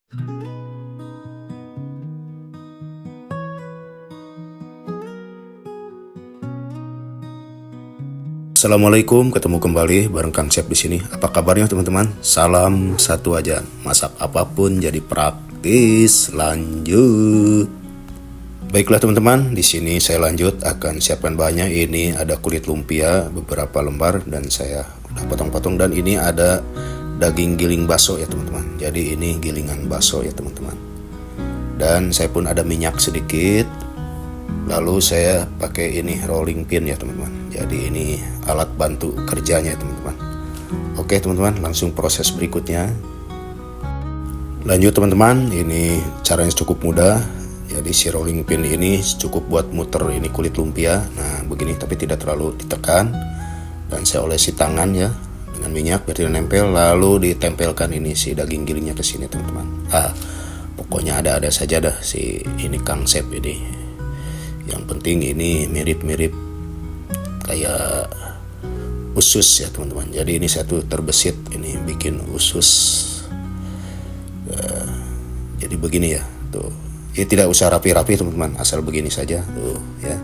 Assalamualaikum, ketemu kembali bareng Kang Sep di sini. Apa kabarnya teman-teman? Salam satu aja. Masak apapun jadi praktis. Lanjut. Baiklah teman-teman, di sini saya lanjut akan siapkan bahannya. Ini ada kulit lumpia beberapa lembar dan saya udah potong-potong, dan ini ada daging giling bakso ya teman-teman. Jadi ini gilingan bakso ya teman-teman. Dan saya pun ada minyak sedikit. Lalu saya pakai ini rolling pin ya teman-teman. Jadi ini alat bantu kerjanya ya teman-teman. Oke teman-teman, langsung proses berikutnya. Lanjut teman-teman, ini caranya cukup mudah. Jadi si rolling pin ini cukup buat muter ini kulit lumpia. Nah begini, tapi tidak terlalu ditekan. Dan saya olesi tangan ya dengan minyak biar tidak nempel. Lalu ditempelkan ini si daging gilingnya ke sini teman-teman. Pokoknya ada-ada saja dah si ini Kang Sep ini. Yang penting ini mirip-mirip kayak usus ya teman-teman. Jadi ini satu terbesit, ini bikin usus. Jadi begini ya tuh. Ini tidak usah rapi-rapi teman-teman, asal begini saja tuh ya.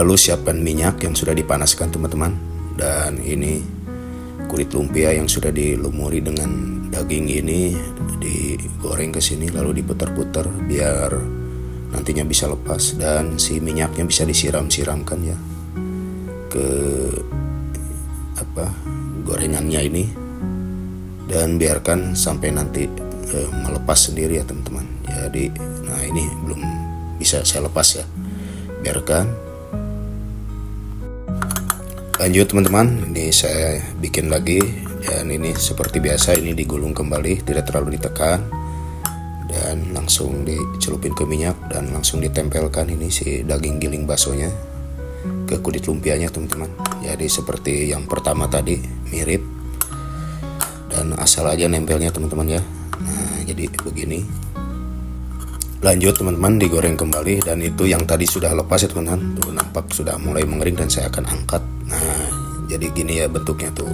Lalu siapkan minyak yang sudah dipanaskan teman-teman. Dan ini kulit lumpia yang sudah dilumuri dengan daging ini digoreng ke sini, lalu diputar-putar biar nantinya bisa lepas. Dan si minyaknya bisa disiram-siramkan ya ke gorengannya ini, dan biarkan sampai nanti melepas sendiri ya teman-teman. Jadi nah ini belum bisa saya lepas ya, biarkan. Lanjut teman-teman, ini saya bikin lagi, dan ini seperti biasa ini digulung kembali, tidak terlalu ditekan. Dan langsung dicelupin ke minyak dan langsung ditempelkan ini si daging giling baksonya ke kulit lumpianya teman-teman. Jadi seperti yang pertama tadi, mirip, dan asal aja nempelnya teman-teman ya. Nah jadi begini. Lanjut teman-teman, digoreng kembali, dan itu yang tadi sudah lepas ya teman-teman. Tuh nampak sudah mulai mengering dan saya akan angkat. Nah jadi gini ya bentuknya tuh.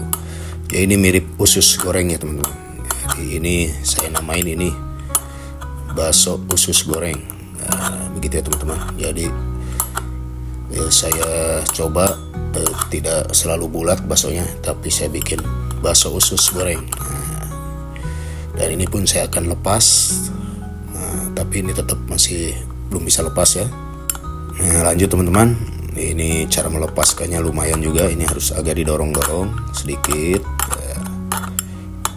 Ya ini mirip usus goreng ya teman-teman. Jadi ini saya namain ini bakso usus goreng. Nah, begitu ya teman-teman. Jadi saya coba tidak selalu bulat baksonya, tapi saya bikin bakso usus goreng. Nah, dan ini pun saya akan lepas. Nah, tapi ini tetap masih belum bisa lepas ya. Nah, lanjut teman-teman. Ini cara melepaskannya lumayan juga. Ini harus agak didorong-dorong sedikit.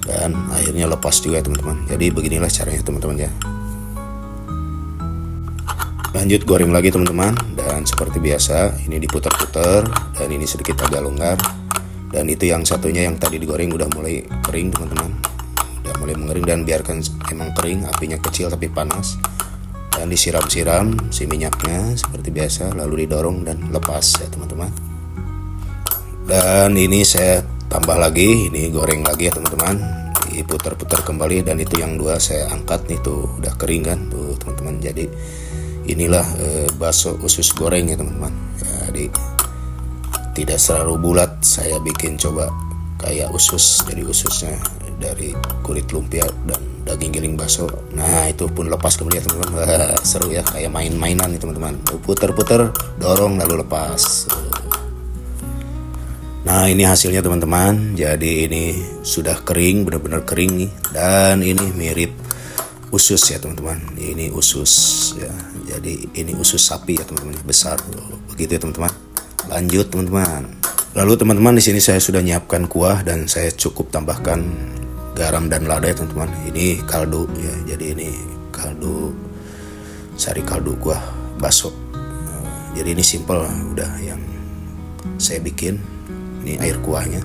Dan akhirnya lepas juga ya teman-teman. Jadi beginilah caranya teman-teman ya. Lanjut goreng lagi teman-teman, dan seperti biasa ini diputar-putar, dan ini sedikit agak longgar. Dan itu yang satunya yang tadi digoreng udah mulai kering teman-teman, udah mulai mengering, dan biarkan emang kering, apinya kecil tapi panas. Dan disiram-siram si minyaknya seperti biasa, lalu didorong dan lepas ya teman-teman. Dan ini saya tambah lagi, ini goreng lagi ya teman-teman, diputar-putar kembali. Dan itu yang dua saya angkat nih, tuh udah kering kan tuh teman-teman. Jadi inilah bakso usus goreng ya teman-teman. Jadi tidak selalu bulat, saya bikin coba kayak usus. Jadi ususnya dari kulit lumpia dan daging giling bakso. Nah itu pun lepas kembali ya teman-teman. Seru ya, kayak main-mainan nih teman-teman. Puter-puter, dorong lalu lepas. Nah ini hasilnya teman-teman. Jadi ini sudah kering, benar-benar kering nih. Dan ini mirip usus ya teman-teman. Ini usus ya. Jadi ini usus sapi ya teman-teman, besar. Begitu ya teman-teman. Lanjut teman-teman. Lalu teman-teman, di sini saya sudah nyiapkan kuah, dan saya cukup tambahkan garam dan lada ya teman-teman. Ini kaldu ya. Jadi ini kaldu, sari kaldu kuah bakso. Jadi ini simple udah yang saya bikin. Ini air kuahnya.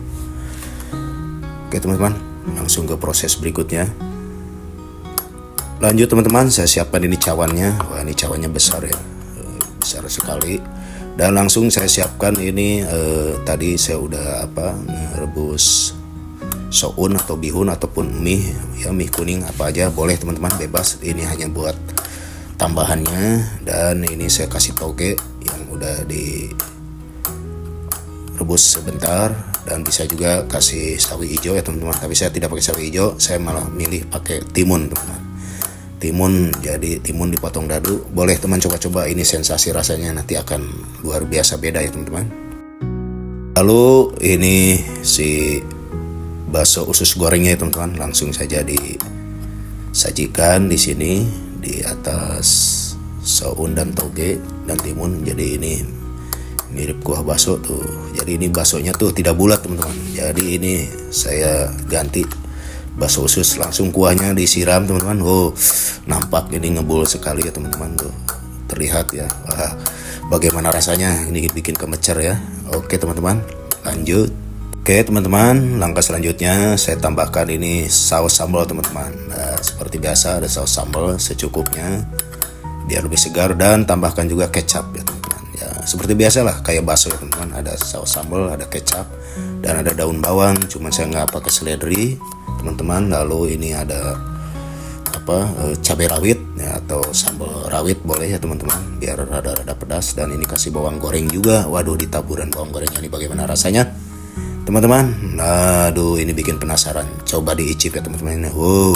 Oke teman-teman, langsung ke proses berikutnya. Lanjut teman-teman, saya siapkan ini cawannya. Wah ini cawannya besar ya, besar sekali. Dan langsung saya siapkan ini tadi saya udah rebus soun atau bihun ataupun mie ya, mie kuning apa aja boleh teman-teman, bebas. Ini hanya buat tambahannya. Dan ini saya kasih toge yang udah direbus sebentar. dan bisa juga kasih sawi hijau ya teman-teman. Tapi saya tidak pakai sawi hijau, saya malah milih pakai timun teman-teman. Jadi timun dipotong dadu. Boleh teman coba-coba, ini sensasi rasanya nanti akan luar biasa beda ya teman-teman. Lalu ini si bakso usus gorengnya ya teman-teman, langsung saja disajikan di sini di atas soun dan toge dan timun. Jadi ini mirip kuah bakso tuh. Jadi ini baksonya tuh tidak bulat teman-teman. Jadi ini saya ganti bakso usus, langsung kuahnya disiram teman-teman. Oh, nampak ini ngebul sekali ya teman-teman tuh. Terlihat ya. Wah, bagaimana rasanya? Ini bikin kemecer ya. Oke teman-teman, lanjut. Oke teman-teman, langkah selanjutnya saya tambahkan ini saus sambal teman-teman. Nah, seperti biasa ada saus sambal secukupnya biar lebih segar, dan tambahkan juga kecap ya teman-teman. Ya, seperti biasa lah kayak bakso ya teman-teman. Ada saus sambal, ada kecap, dan ada daun bawang. Cuman saya nggak pakai seledri teman-teman. Lalu ini ada cabai rawit ya, atau sambal rawit boleh ya teman-teman, biar rada-rada pedas. Dan ini kasih bawang goreng juga. Waduh, di taburan bawang gorengnya ini bagaimana rasanya teman-teman? Aduh, ini bikin penasaran. Coba diicip ya teman-teman. Wow.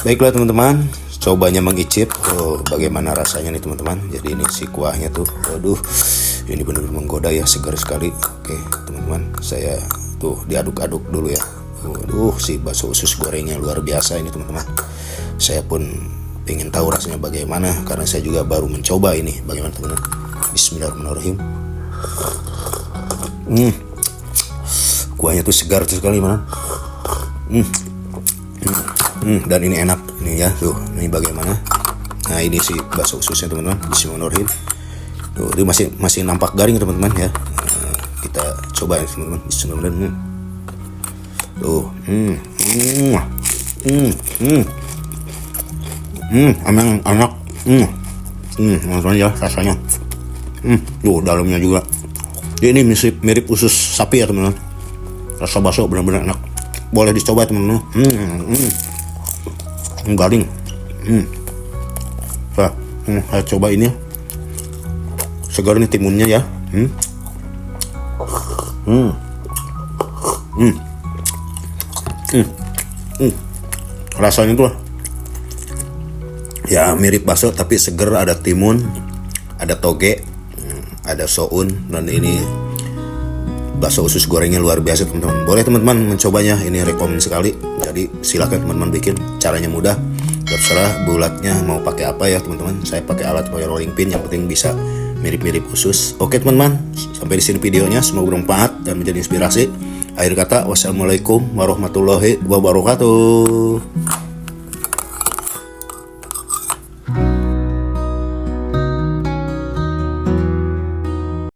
Baiklah teman-teman, cobanya mengicip. Oh, bagaimana rasanya nih teman-teman? Jadi ini si kuahnya tuh. Waduh, ini benar-benar menggoda ya, segar sekali. Oke teman-teman, saya tuh diaduk-aduk dulu ya. Waduh, si bakso usus gorengnya luar biasa ini teman-teman. Saya pun ingin tahu rasanya bagaimana, karena saya juga baru mencoba ini. Bagaimana teman-teman? Bismillahirrahmanirrahim. Kuahnya tuh segar tuh sekali mana. Dan ini enak ini ya tuh. Ini bagaimana? Nah, ini si bakso ususnya teman-teman. Bismillahirrahmanirrahim. Tuh, ini masih nampak garing teman-teman ya. Nah, kita coba ya teman-teman. Bismillahirrahmanirrahim. Tuh, emang enak. Langsung aja rasanya. Tuh, dalamnya juga. Ini mirip usus sapi ya teman-teman. Rasa bakso benar-benar enak. Boleh dicoba teman-teman. Garing. Saya coba ini. Segar nih timunnya ya. Rasanya tuh ya mirip bakso tapi seger, ada timun, ada toge, ada soun, dan ini bakso usus gorengnya luar biasa teman-teman. Boleh teman-teman mencobanya, ini rekomend sekali. Jadi silakan teman-teman bikin, caranya mudah. Terserah bulatnya mau pakai apa ya teman-teman. Saya pakai alat kayak rolling pin, yang penting bisa mirip-mirip usus. Oke teman-teman, sampai di sini videonya, semoga bermanfaat dan menjadi inspirasi. Akhir kata, wassalamualaikum warahmatullahi wabarakatuh.